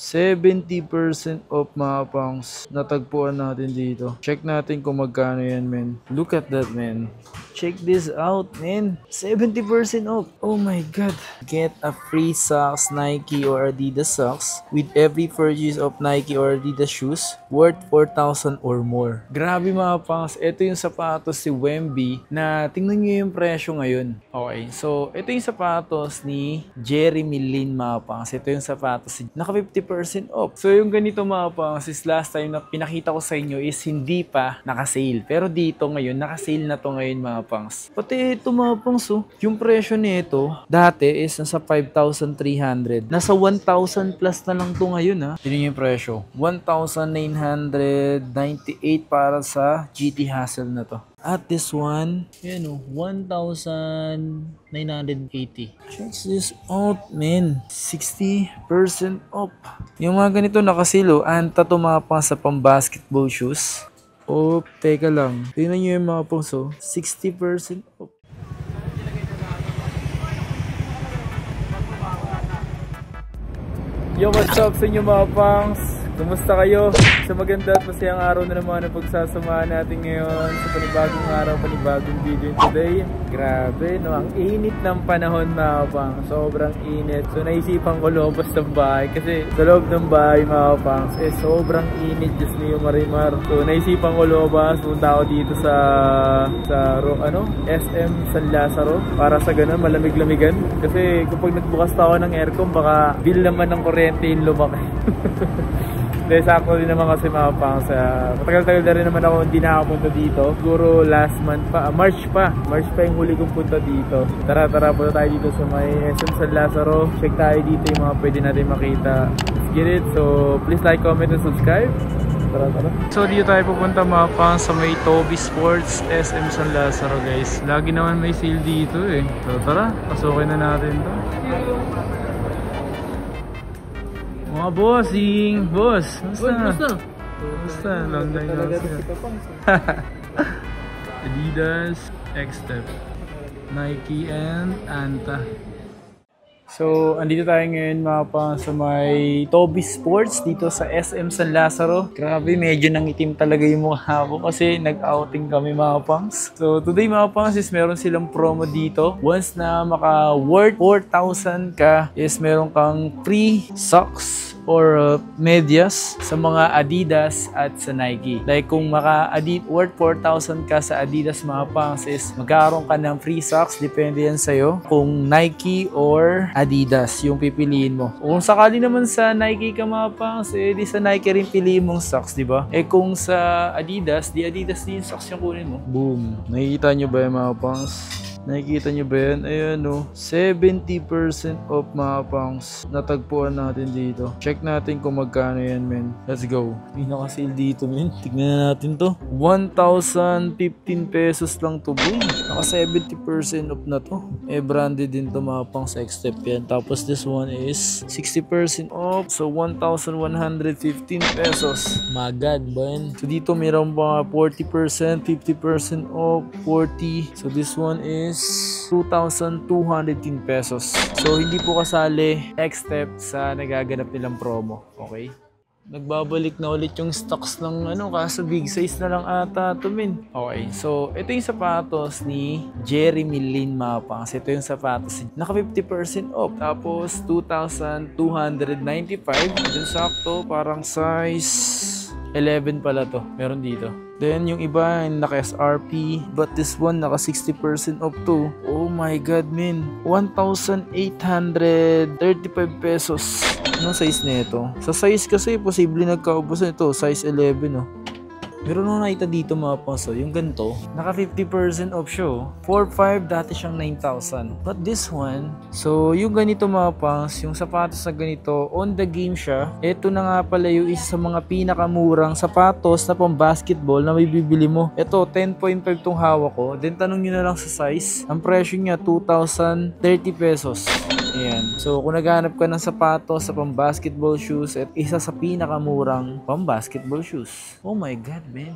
70% off mga pangs. Natagpuan natin dito. Check natin kung magkano yan, men. Look at that, men. Check this out, man. 70% off. Oh my god. Get a free socks, Nike or Adidas socks with every purchase of Nike or Adidas shoes worth 4,000 or more. Grabe mga pangs. Ito yung sapatos si Wemby na tingnan nyo yung presyo ngayon. Okay. So, ito yung sapatos ni Jeremy Lin mga pangs. Ito yung sapatos naka 50% off. So, yung ganito mga pangs is last time na pinakita ko sa inyo is hindi pa naka-sale. Pero dito ngayon, naka-sale na to ngayon mga pangs. Pati ito mga pangs, oh, yung presyo nito dati is nasa 5,300. Nasa 1,000 plus na lang to ngayon ha. Tingnan yung presyo. 1,998 para sa GT Hustle na to. At this one, yan o, 1,980. Check this out, man. 60% off. Yung mga ganito nakasilo, anta to mga pang sa pang basketball shoes. Oh, teka lang. Tingnan nyo yung mga pangso. 60% off. Yo, what's up sa inyo mga pangs? Kumusta kayo? Sa maganda at masayang araw na naman ang pagsasamahan natin ngayon sa panibagong araw, panibagong video today. Grabe, no? Ang init ng panahon mga pang. Sobrang init. So, naisipan ko lumabas ng bahay kasi sa loob ng bahay mga pang sobrang init. Diyos niyo marimar. So, naisipan ko lumabas. Punta ako dito sa SM San Lazaro para sa ganun, malamig-lamigan. Kasi kapag nagbukas pa ako ng aircon, baka bill naman ng kuryente yung lumaki. Dahil sakto din naman kasi mga pang sa matagal-tagal na rin naman ako hindi nakapunta dito. Siguro last month pa, March pa yung huli kong punta dito. Tara, punta tayo dito sa may SM San Lazaro. Check tayo dito yung mga pwede natin makita. Let's get it. So, please like, comment, and subscribe. Tara. So, dito tayo pupunta mga pang sa may Toby Sports SM San Lazaro, guys. Lagi naman may sale dito eh. So, tara, pasukin na natin to. Mga bossing! Boss! Basta? Long time na siya. Adidas, X-Step, Nike, and Anta. So, andito tayo ngayon mga pang sa may Toby Sports dito sa SM San Lazaro. Grabe, medyo nangitim talaga yung mukha ko kasi nag-outing kami mga pangs. So, today mga pangs is meron silang promo dito. Once na maka-worth 4,000 ka is meron kang free socks or medyas sa mga Adidas at sa Nike. Like kung worth 4,000 ka sa Adidas mga pangs is magkakaroon ka ng free socks. Depende yan sa'yo kung Nike or Adidas yung pipiliin mo. Kung sakali naman sa Nike ka mga pangs, di sa Nike rin piliin mong socks, di ba? Kung sa Adidas, di Adidas din yung socks yung kunin mo. Boom! Nakikita nyo ba yung mga pangs? Nakikita nyo ba yan? Ayan o. 70% off mga pangs. Natagpuan natin dito. Check natin kung magkano yan, men. Let's go. May naka-sale dito, men. Tignan na natin to. 1,015 pesos lang to, boy. Naka 70% off na to. Branded din to mga pangs. X-Step yan. Tapos this one is 60% off. So 1,115 pesos. My God, man. So dito mayroon pa 40%, 50% off, 40. So this one is 2,210 pesos. So, hindi po kasali X-Step sa nagaganap nilang promo. Okay? Nagbabalik na ulit yung stocks ng kaso big size na lang ata ito, min. Okay, so ito yung sapatos ni Jeremy Lin mga pangs. Ito yung sapatos. Naka 50% off. Tapos, 2,295. Then, sakto, parang size 11 pala to. Meron dito. Then, yung iba, naka-SRP. But this one, naka-60% off to. Oh my God, man. 1,835 pesos. Anong size na ito? Sa size kasi, posible nagkaubos na ito. Size 11, oh. Meron nung nakita dito mga paso, yung ganito, naka 50% off siya. 4,500, dati siyang 9,000. But this one, so yung ganito mga pangs, yung sapatos na ganito, on the game siya. Ito na nga pala yung isa sa mga pinakamurang sapatos na pang basketball na may bibili mo. Ito, 10.5 tong hawak ko. Then tanong nyo na lang sa size. Ang presyo niya, 2,030 pesos. Ayan. So, kung naghanap ka ng sapatos sa pang basketball shoes, at isa sa pinakamurang pang basketball shoes. Oh my God, man.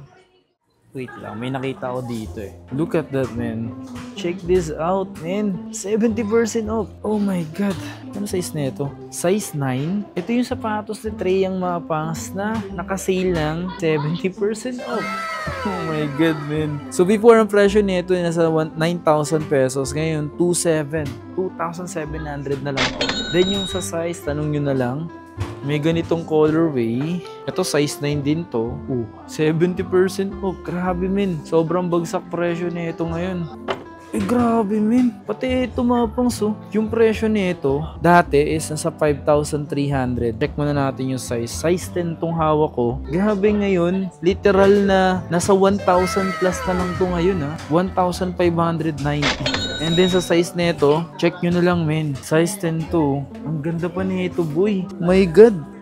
Wait lang, may nakita ko dito eh. Look at that, man. Check this out, man. 70% off. Oh my God. Ano size na ito? Size 9. Ito yung sapatos ni Trey yung mga pangs na nakasale ng 70% off. Oh my God, man. So before ang presyo nito nasa 9,000 pesos. Ngayon, 2,700 na lang. Then yung sa size, tanong nyo na lang. May ganitong colorway. Ito size 9 din to. 70% off. Grabe, men. Sobrang bagsak presyo nito ngayon. Grabe, men. Pati ito mga pangs, yung presyo nito dati is nasa 5,300. Check muna natin yung size. Size 10 tong hawak ko. Grabe ngayon. Literal na nasa 1,000 plus na lang to ngayon, 1,590. And then sa size nito, check nyo na lang, men. Size 10 to. Ang ganda pa nito, boy. My God.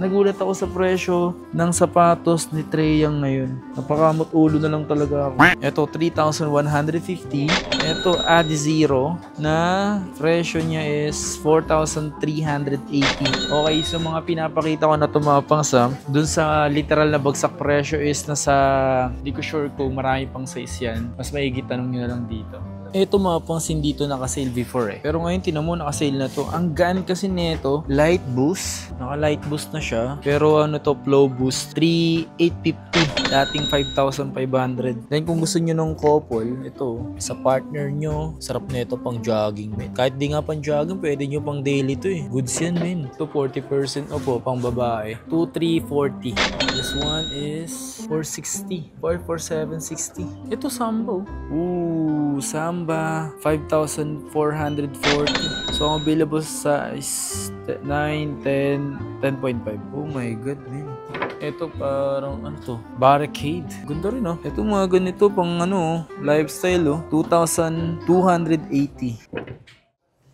Nagulat ako sa presyo ng sapatos ni Trey Young ngayon. Napakamot ulo na lang talaga ako. Ito, 3,150. Ito, Adizero na presyo niya is 4,380. Okay, so mga pinapakita ko na tumapangsa. Dun sa literal na bagsak presyo is nasa, di ko sure kung marami pang size yan. Mas maigit tanong nyo na lang dito. Ito mga pansin dito nakasale before eh. Pero ngayon tinan mo nakasale na to. Ang gaan kasi nito, light boost. Naka light boost na siya. Pero ano to, flow boost. 3,850. Dating 5,500. Then kung gusto nyo ng couple, ito, sa partner nyo, sarap na ito pang jogging, men. Kahit di nga pang jogging, pwede nyo pang daily to eh. Goods yan, men. Ito 40% off pang babae. 2,340. This one is 460. 4,760. Ito Sambo. Samba, 5,440. So, ang available size 9, 10, 10.5. Oh my God, man. Ito parang ano to? Barricade. Ganda rin, oh. Ito mga ganito pang ano, lifestyle, 2,280.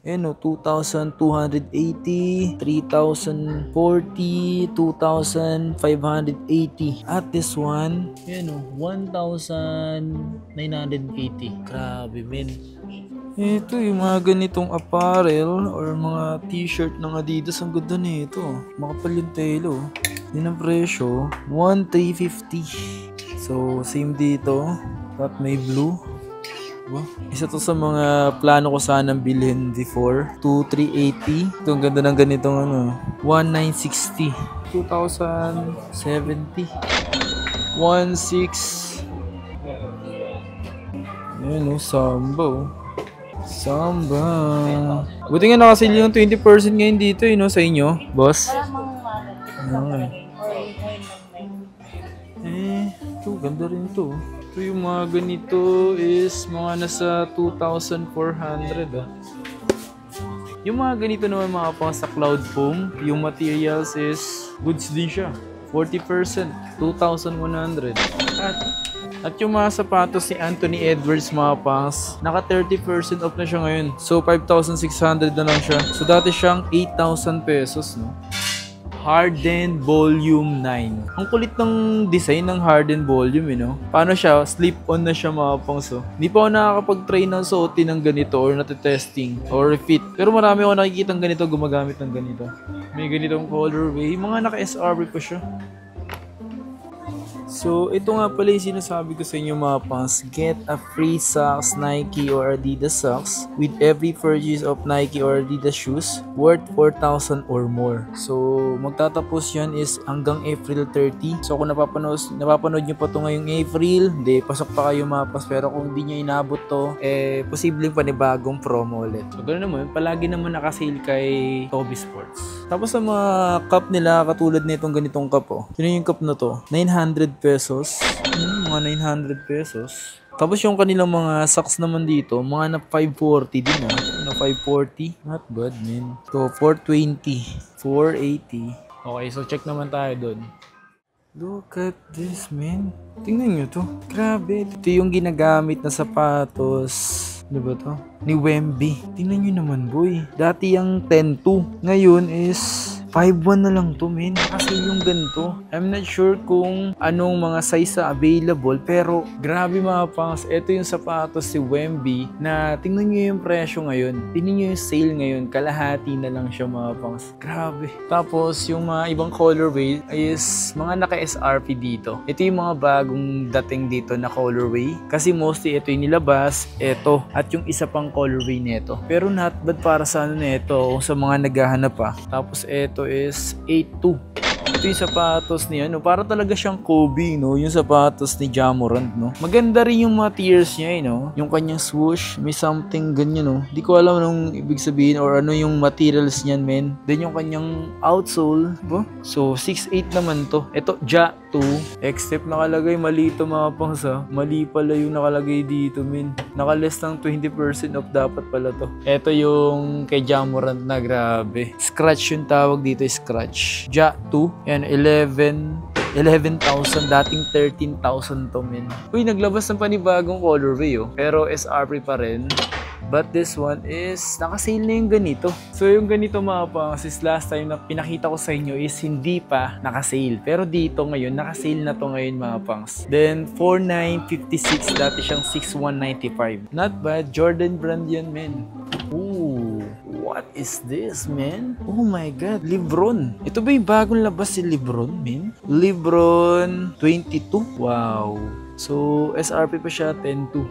Ayan, 2,280, 3,040, 2,580. At this one, ayan, 1,980. Grabe, men. Ito yung mga ganitong apparel or mga t-shirt ng Adidas. Ang ganda nito. Makapal yung telo. Yun ang presyo, 1,350. So, same dito. At may blue. Diba? Isa to sa mga plano ko sanang bilhin before. 2,380. Ito ang ganda ng ganitong ano. 1,960. 2,070. 1,600. Ayan, Samba. Samba. Buti nga nakasale yung 20% ngayon dito, sa inyo, boss. Ito, ganda rin to. Ito yung mga ganito is mga nasa 2,400. Yung mga ganito naman mga pang sa cloud foam, yung materials is goods din siya. 40%, 2,100. At yung mga sapatos ni Anthony Edwards mga pangs, naka 30% off na siya ngayon. So 5,600 na lang siya. So dati siyang 8,000 pesos, no? Harden Volume 9. Ang kulit ng design ng Harden Volume, Paano siya? Slip-on na siya mga pangs, Hindi pa ako nakakapag-try ng suotin ng ganito or natitesting or refit. Pero marami ako nakikitang ganito gumagamit ng ganito. May ganitong colorway. Mga naka-SRB pa siya. So, ito nga pala yung sinasabi ko sa inyo mga pangs. Get a free socks, Nike or Adidas socks with every purchase of Nike or Adidas shoes worth 4,000 or more. So, magtatapos yan is hanggang April 30. So, kung napapanood nyo pa ito ngayong April, hindi, pasok pa kayo mga pangs. Pero kung hindi nyo inabot to, posibleng panibagong promo ulit. So, ganoon naman, palagi naman nakasale kay Toby Sports. Tapos sa mga cup nila, katulad nitong ganitong cup, Sino yung cup na to? 900 pesos. Mga 900 pesos. Tapos yung kanilang mga socks naman dito, mga na 540 din na 540. Not bad, man. So, 420. 480. Okay, so check naman tayo dun. Look at this, man. Tingnan nyo to. Grabe. Ito yung ginagamit na sapatos. Diba to? Ni Wemby. Tingnan nyo naman, boy. Dati yung 10.2. Ngayon is 5.1 na lang to, men. Kasi yung ganito. I'm not sure kung anong mga size na available, pero grabe mga pangs. Ito yung sapatos si Wemby na tingnan nyo yung presyo ngayon. Tingnan nyo yung sale ngayon. Kalahati na lang siya mga pangs. Grabe. Tapos yung mga ibang colorway is mga naka-SRP dito. Ito yung mga bagong dating dito na colorway. Kasi mostly ito yung nilabas, ito, at yung isa pang colorway nito. Pero not bad para sa ano nito, sa mga naghahanap pa. Tapos ito is 8.2. Ito yung sapatos niya, no? Para talaga siyang Kobe, no? Yung sapatos ni Ja Morant, no? Maganda rin yung materials niya, no? Yung kanyang swoosh, may something ganyan, no? Di ko alam anong ibig sabihin or ano yung materials niyan, men. Then yung kanyang outsole, diba? So, 6'8 naman to. Ito, Ja 2. Except nakalagay, mali ito mga pangs, ha? Mali pala yung nakalagay dito, men. Naka-less ng 20% off dapat pala to. Ito yung kay Ja Morant na grabe. Scratch yung tawag dito, scratch. Ja 2. Yan, 11,000, dating 13,000 to, men. Uy, naglabas ng panibagong colorway, oh. Pero SRP pa rin. But this one is, naka-sale na yung ganito. So yung ganito mga pangs, is last time na pinakita ko sa inyo is hindi pa naka-sale. Pero dito ngayon, naka-sale na to ngayon mga pangs. Then, 4,956, dati siyang 6,195. Not bad, Jordan brand yan, men. Ooh, what is this, man? Oh my God, Lebron. Ito ba yung bagong labas si Lebron, man? Lebron 22. Wow. So, SRP pa siya, 10.2.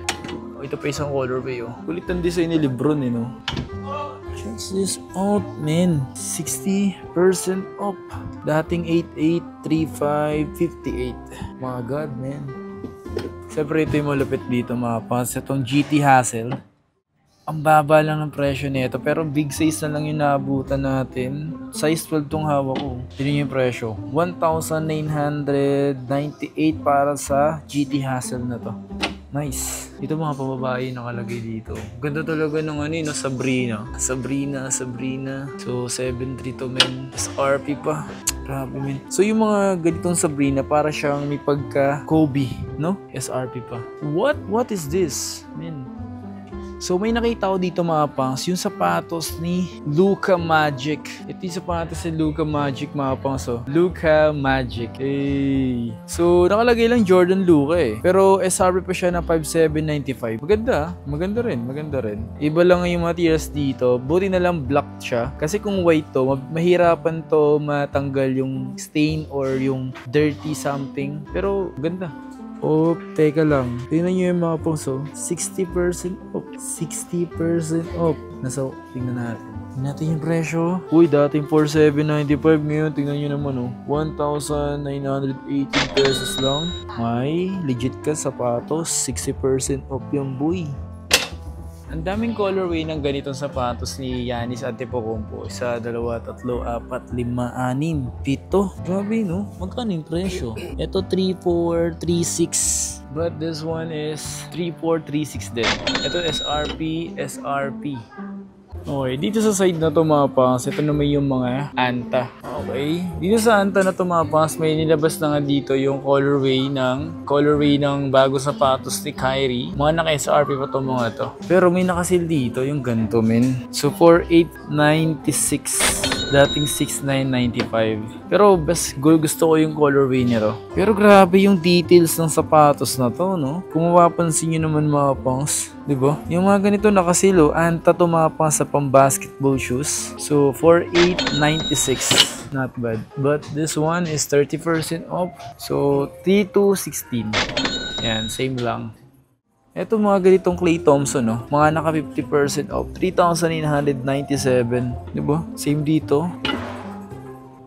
Oh, ito pa isang colorway, oh. Kulit ang design ni Lebron, eh, no? Check this out, man. 60% off. Dating 88, 35, 58. My God, man. Siyempre, ito yung malapit dito, mga pants. Itong GT Hassel. Ang baba lang ng presyo nito, pero big size na lang yung naabutan natin. Size 12 tong hawak ko. Yun yung presyo. 1,998 para sa GT Hassel na to. Nice. Ito mga pababae nakalagay dito. Ganda talaga ng ano yun, Sabrina. So, 7.3 to, men. SRP pa. Grabe, men. So, yung mga ganitong Sabrina, para siyang may pagka Kobe, no? SRP pa. What is this, men? So may nakita ko dito mga pangs, yung sapatos ni Luka Magic. Ito yung sapatos ni Luka Magic mga pangs. So, Luka Magic. Hey. So nakalagay lang Jordan Luka eh. Pero SRP pa siya na 5,795. Maganda rin. Iba lang yung materials dito. Buti na lang black siya. Kasi kung white to, mahirapan to matanggal yung stain or yung dirty something. Pero ganda. Oh, teka lang. Tingnan nyo yung mga pungso. 60% off. 60% off. Tingnan natin. Tingnan natin yung presyo. Uy, dating 4,795. Ngayon, tingnan nyo naman, oh. 1,980 pesos lang. May legit ka sapatos. 60% off yung boy. Ang daming colorway ng ganitong sapatos ni Giannis Antetokounmpo. 1, 2, 3, 4, 5, 6, 7. Grabe, no? Magkano yung presyo? Ito 3,436. But this one is 3,436 din. Ito SRP. Okay, dito sa side na to mga pangs, ito naman yung mga Anta. Okay, dito sa Anta na to mga pangs, may nilabas na nga dito yung colorway ng bago sapatos ni Kyrie. Mga naka-SRP pa to mga to. Pero may nakasil dito yung ganito, men. So 4,896. Dating 6,995. Pero gusto ko yung colorway niya to. Pero grabe yung details ng sapatos na to, no? Kung mapapansin nyo naman mga pangs, diba? Yung mga ganito nakasilo, Anta to mga pangs sa pang-basketball shoes. So 4,896. Not bad. But this one is 30% off. So 3,216. Yan, same lang. Ito mga ganitong Klay Thompson, no? Mga naka 50% off. 3,997. Diba? Same dito.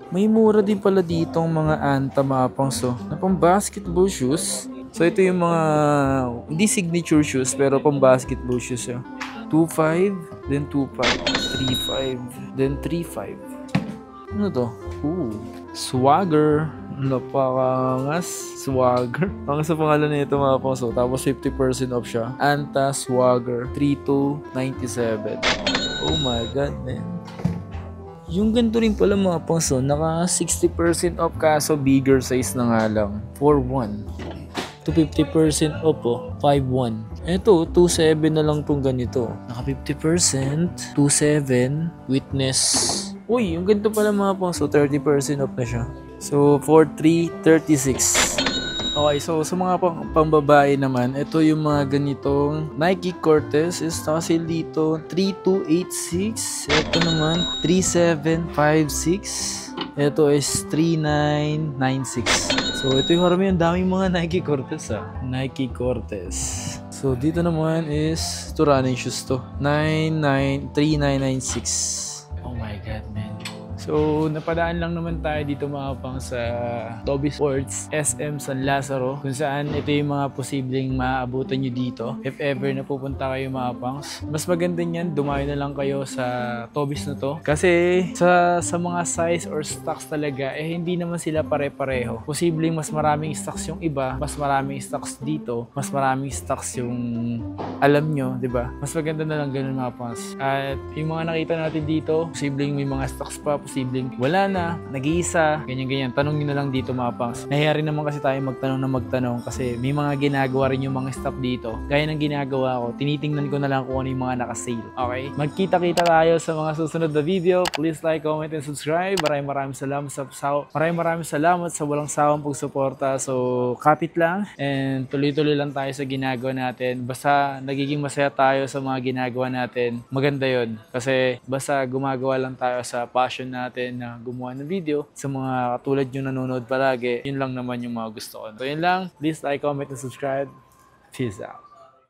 May mura din pala ditong mga Anta mga pangso na pang basketball shoes. So ito yung mga hindi signature shoes pero pang basketball shoes. 2,500, then 2,500, 3,500, then 3,500. Ano to? Ooh, Swagger. Napakangas. Swagger. Ang sa pangalan nito mga pangso. Tapos 50% off siya. Anta Swagger 3,297. Oh my God, man. Yung ganito rin pala mga pangso. Naka 60% off kaso bigger size na nga lang. 4,1. To 50% off po. 5,1. Eto, 2,7 na lang tong ganito. Naka 50%. 2,7. Witness Uy, yung ganito pala mga pang, so 30% off na siya. So, for 336. Okay, so sa mga pambabae naman, ito yung mga ganitong Nike Cortez is naka-sale dito 3286. Ito naman 3756. Ito is 3996. So ito yung karamihan, daming mga Nike Cortez Nike Cortez. So dito naman is ito running shoes to 3996. Oh my god, man. So, napadaan lang naman tayo dito mga pang sa Toby Sports, SM San Lazaro, kung saan ito yung mga posibleng maaabutan nyo dito. If ever na pupunta kayo mga pangs, mas maganda niyan, dumayo na lang kayo sa Toby's na to. Kasi sa mga size or stocks talaga, hindi naman sila pare-pareho. Posibleng mas maraming stocks yung iba, mas maraming stocks dito, mas maraming stocks yung alam nyo, di ba? Mas maganda na lang ganun mga pangs. At yung mga nakita natin dito, posibleng may mga stocks pa, posibleng wala na, nag-iisa, ganyan-ganyan. Tanong nyo na lang dito mga pangs. Nahiya rin naman kasi tayo magtanong kasi may mga ginagawa rin yung mga staff dito. Gaya ng ginagawa ko, tinitingnan ko na lang kung ano yung mga naka-sale. Okay? Magkita-kita tayo sa mga susunod na video. Please like, comment, and subscribe. Maraming salamat sa walang sawang pagsuporta. So, kapit lang and tuloy-tuloy lang tayo sa ginagawa natin. Basta nagiging masaya tayo sa mga ginagawa natin, maganda yun. Kasi basta gumagawa lang tayo sa passion natin na gumawa ng video sa mga katulad yung nanonood palagi, yun lang naman yung mga gusto ko. So yun lang, please like, comment, and subscribe. Peace out.